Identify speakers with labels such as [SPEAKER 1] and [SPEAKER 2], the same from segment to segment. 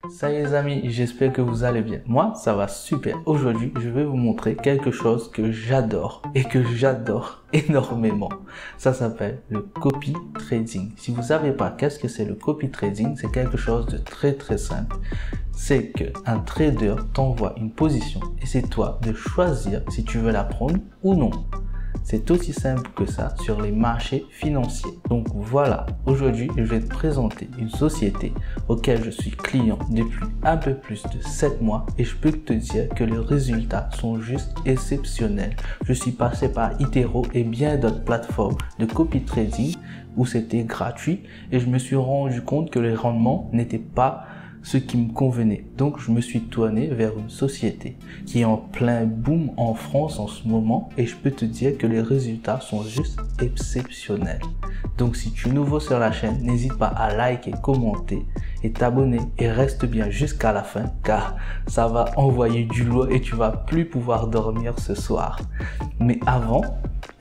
[SPEAKER 1] Salut les amis, j'espère que vous allez bien. Moi, ça va super. Aujourd'hui, je vais vous montrer quelque chose que j'adore et que j'adore énormément. Ça s'appelle le copy trading. Si vous savez pas qu'est-ce que c'est le copy trading, c'est quelque chose de très simple. C'est qu'un trader t'envoie une position et c'est toi de choisir si tu veux la prendre ou non. C'est aussi simple que ça sur les marchés financiers. Donc voilà, aujourd'hui je vais te présenter une société auquel je suis client depuis un peu plus de 7 mois et je peux te dire que les résultats sont juste exceptionnels. Je suis passé par eToro et bien d'autres plateformes de copy trading où c'était gratuit et je me suis rendu compte que les rendements n'étaient pas ce qui me convenait. Donc je me suis tourné vers une société qui est en plein boom en France en ce moment et je peux te dire que les résultats sont juste exceptionnels. Donc si tu es nouveau sur la chaîne, n'hésite pas à liker, commenter et t'abonner et reste bien jusqu'à la fin car ça va envoyer du lourd et tu vas plus pouvoir dormir ce soir. Mais avant,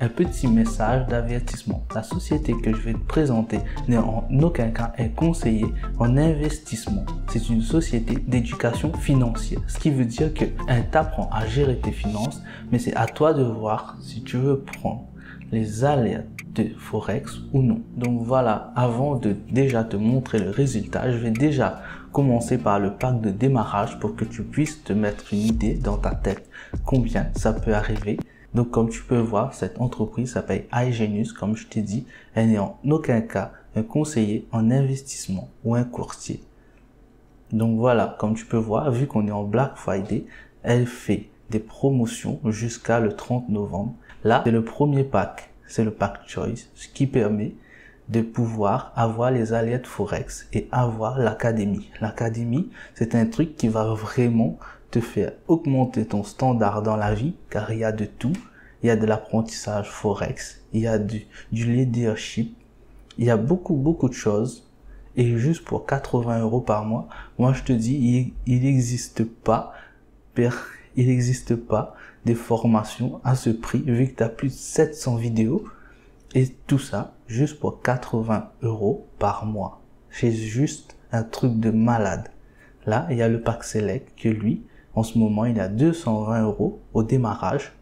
[SPEAKER 1] un petit message d'avertissement. La société que je vais te présenter n'est en aucun cas un conseiller en investissement. C'est une société d'éducation financière. Ce qui veut dire qu'elle t'apprend à gérer tes finances, mais c'est à toi de voir si tu veux prendre les alertes de Forex ou non. Donc voilà, avant de déjà te montrer le résultat, je vais déjà commencer par le pack de démarrage pour que tu puisses te mettre une idée dans ta tête combien ça peut arriver. Donc comme tu peux voir, cette entreprise s'appelle iGenius, comme je t'ai dit, elle n'est en aucun cas un conseiller en investissement ou un courtier. Donc voilà, comme tu peux voir, vu qu'on est en Black Friday, elle fait des promotions jusqu'à le 30 novembre. Là, c'est le premier pack, c'est le pack Choice, ce qui permet de pouvoir avoir les alertes Forex et avoir l'académie. L'académie, c'est un truc qui va vraiment te faire augmenter ton standard dans la vie, car il y a de tout. Il y a de l'apprentissage Forex, il y a du leadership, il y a beaucoup de choses. Et juste pour 80 € par mois, moi je te dis, il n'existe pas des formations à ce prix, vu que tu as plus de 700 vidéos. Et tout ça, juste pour 80 € par mois. C'est juste un truc de malade. Là, il y a le pack Select que lui, en ce moment, il a 220 € au démarrage.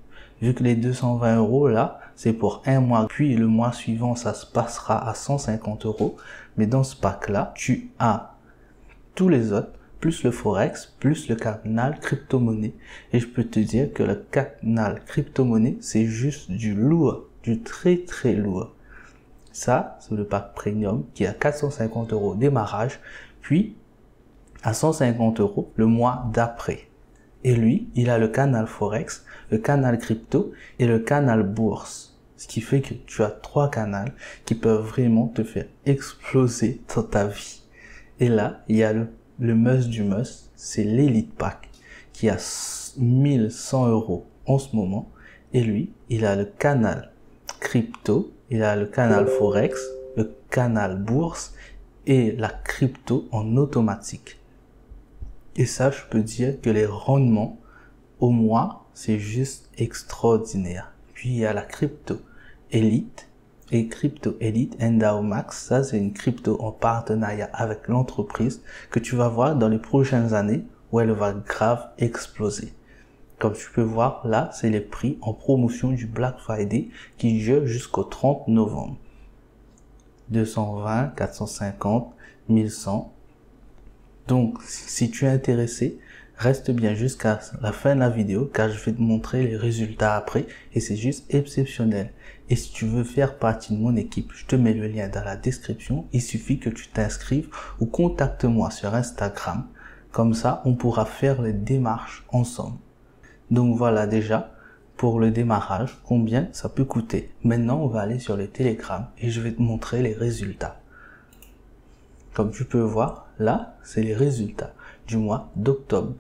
[SPEAKER 1] Vu que les 220 € là, c'est pour un mois. Puis le mois suivant, ça se passera à 150 €. Mais dans ce pack-là, tu as tous les autres, plus le Forex, plus le canal crypto-monnaie. Et je peux te dire que le canal crypto-monnaie, c'est juste du lourd, du très lourd. Ça, c'est le pack Premium qui est à 450 € au démarrage. Puis, à 150 € le mois d'après. Et lui, il a le canal Forex, le canal crypto et le canal bourse. Ce qui fait que tu as 3 canaux qui peuvent vraiment te faire exploser dans ta vie. Et là, il y a le must du must, c'est l'Elite Pack qui a 1100 € en ce moment. Et lui, il a le canal crypto, il a le canal Forex, le canal bourse et la crypto en automatique. Et ça, je peux dire que les rendements au mois, c'est juste extraordinaire. Puis il y a la crypto Elite et crypto Elite Endow Max. Ça, c'est une crypto en partenariat avec l'entreprise que tu vas voir dans les prochaines années où elle va grave exploser. Comme tu peux voir, là, c'est les prix en promotion du Black Friday qui dure jusqu'au 30 novembre. 220, 450, 1100. Donc, si tu es intéressé, reste bien jusqu'à la fin de la vidéo car je vais te montrer les résultats après et c'est juste exceptionnel. Et si tu veux faire partie de mon équipe, je te mets le lien dans la description. Il suffit que tu t'inscrives ou contacte-moi sur Instagram. Comme ça, on pourra faire les démarches ensemble. Donc voilà déjà pour le démarrage, combien ça peut coûter. Maintenant, on va aller sur le Telegram et je vais te montrer les résultats. Comme tu peux voir, là, c'est les résultats du mois d'octobre.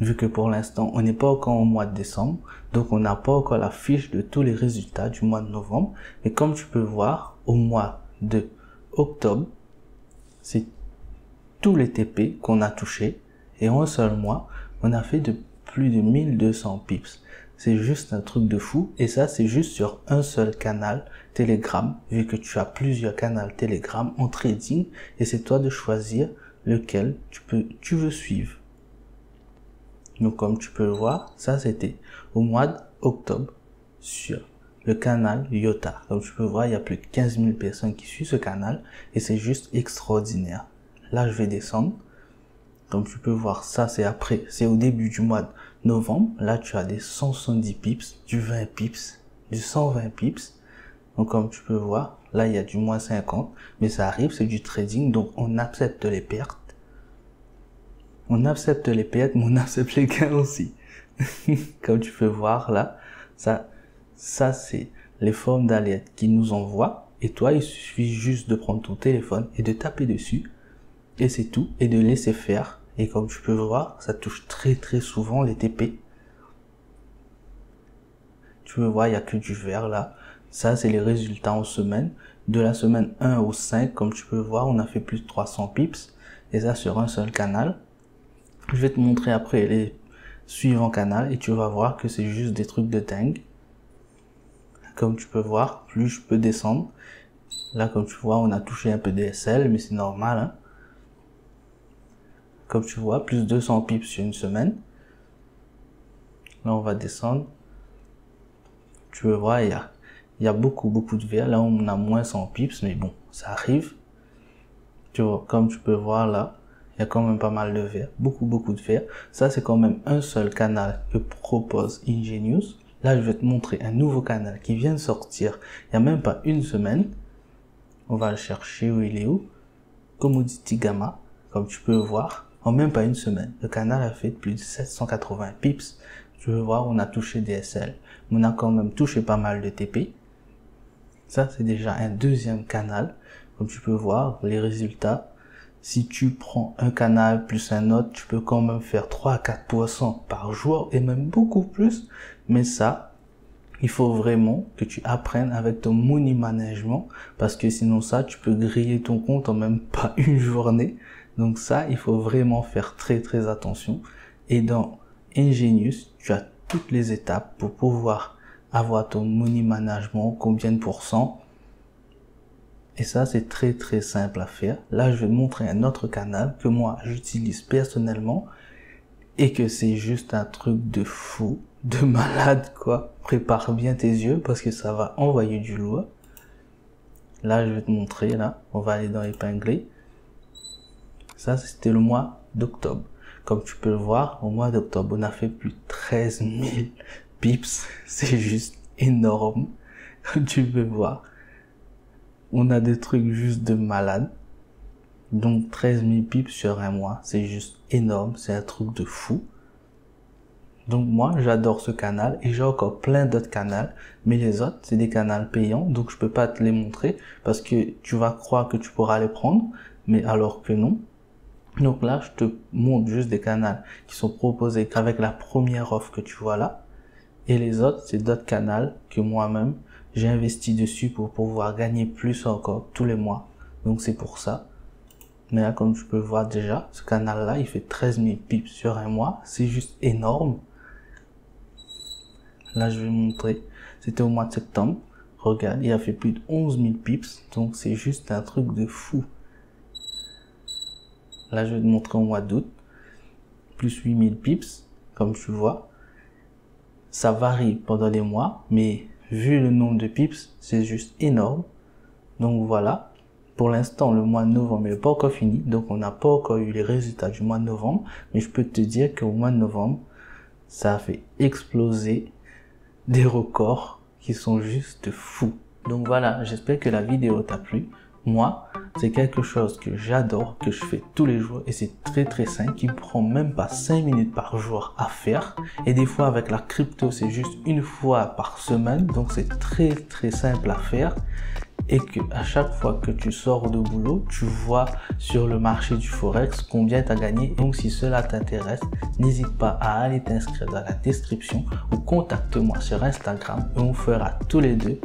[SPEAKER 1] Vu que pour l'instant, on n'est pas encore au mois de décembre, donc on n'a pas encore la fiche de tous les résultats du mois de novembre. Mais comme tu peux voir, au mois de octobre, c'est tous les TP qu'on a touchés. Et en un seul mois, on a fait de plus de 1200 pips. C'est juste un truc de fou. Et ça, c'est juste sur un seul canal Telegram, vu que tu as plusieurs canaux Telegram en trading. Et c'est toi de choisir lequel tu veux suivre. Donc comme tu peux le voir, ça c'était au mois d'octobre sur le canal Yota. Comme tu peux voir, il y a plus de 15 000 personnes qui suivent ce canal et c'est juste extraordinaire. Là, je vais descendre. Comme tu peux voir, ça c'est après, c'est au début du mois de novembre. Là, tu as des 170 pips, du 20 pips, du 120 pips. Donc comme tu peux voir, là il y a du moins 50, mais ça arrive, c'est du trading, donc on accepte les pertes. On accepte les pertes, mais on accepte les gains aussi. Comme tu peux voir là, ça c'est les formes d'alerte qui nous envoient. Et toi, il suffit juste de prendre ton téléphone et de taper dessus. Et c'est tout. Et de laisser faire. Et comme tu peux voir, ça touche très souvent les TP. Tu peux voir, il n'y a que du vert là. Ça, c'est les résultats en semaine. De la semaine 1 au 5, comme tu peux voir, on a fait plus de 300 pips. Et ça sur un seul canal. Je vais te montrer après les suivants canaux et tu vas voir que c'est juste des trucs de dingue. Comme tu peux voir, plus je peux descendre. Là, comme tu vois, on a touché un peu de SL, mais c'est normal. Hein. Comme tu vois, plus 200 pips sur une semaine. Là, on va descendre. Tu peux voir, il y a beaucoup de vert. Là, on a moins 100 pips, mais bon, ça arrive. Tu vois, comme tu peux voir là. Il y a quand même pas mal de vert, beaucoup de vert. Ça, c'est quand même un seul canal que propose Ingenious. Là, je vais te montrer un nouveau canal qui vient de sortir il n'y a même pas une semaine. On va le chercher où il est où. Commodity Gamma, comme tu peux voir, en même pas une semaine. Le canal a fait plus de 780 pips. Tu veux voir, on a touché des SL. On a quand même touché pas mal de TP. Ça, c'est déjà un deuxième canal. Comme tu peux voir, les résultats. Si tu prends un canal plus un autre, tu peux quand même faire 3 à 4% par jour et même beaucoup plus. Mais ça, il faut vraiment que tu apprennes avec ton money management parce que sinon ça, tu peux griller ton compte en même pas une journée. Donc ça, il faut vraiment faire très attention. Et dans Ingenious, tu as toutes les étapes pour pouvoir avoir ton money management, combien de pourcents. Et ça, c'est très simple à faire. Là, je vais te montrer un autre canal que moi, j'utilise personnellement et que c'est juste un truc de fou, de malade, quoi. Prépare bien tes yeux parce que ça va envoyer du lourd. Là, je vais te montrer, là. On va aller dans épingler. Ça, c'était le mois d'octobre. Comme tu peux le voir, au mois d'octobre, on a fait plus de 13 000 pips. C'est juste énorme. Comme tu peux voir. On a des trucs juste de malade. Donc 13 000 pips sur un mois, c'est juste énorme, c'est un truc de fou. Donc moi, j'adore ce canal et j'ai encore plein d'autres canaux. Mais les autres, c'est des canaux payants, donc je peux pas te les montrer parce que tu vas croire que tu pourras les prendre, mais alors que non. Donc là, je te montre juste des canaux qui sont proposés qu'avec la première offre que tu vois là. Et les autres, c'est d'autres canaux que moi-même, j'ai investi dessus pour pouvoir gagner plus encore tous les mois. Donc c'est pour ça. Mais là, comme tu peux voir déjà, ce canal-là, il fait 13 000 pips sur un mois. C'est juste énorme. Là, je vais montrer. C'était au mois de septembre. Regarde, il a fait plus de 11 000 pips. Donc c'est juste un truc de fou. Là, je vais te montrer au mois d'août. Plus 8 000 pips, comme tu vois. Ça varie pendant les mois, mais vu le nombre de pips, c'est juste énorme. Donc voilà, pour l'instant, le mois de novembre n'est pas encore fini. Donc on n'a pas encore eu les résultats du mois de novembre. Mais je peux te dire qu'au mois de novembre, ça a fait exploser des records qui sont juste fous. Donc voilà, j'espère que la vidéo t'a plu. Moi, c'est quelque chose que j'adore, que je fais tous les jours et c'est très simple, qui me prend même pas 5 minutes par jour à faire. Et des fois avec la crypto, c'est juste une fois par semaine, donc c'est très simple à faire. Et que à chaque fois que tu sors de boulot, tu vois sur le marché du Forex combien tu as gagné. Donc si cela t'intéresse, n'hésite pas à aller t'inscrire dans la description ou contacte-moi sur Instagram et on fera tous les deux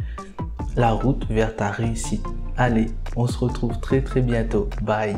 [SPEAKER 1] la route vers ta réussite. Allez, on se retrouve très bientôt. Bye.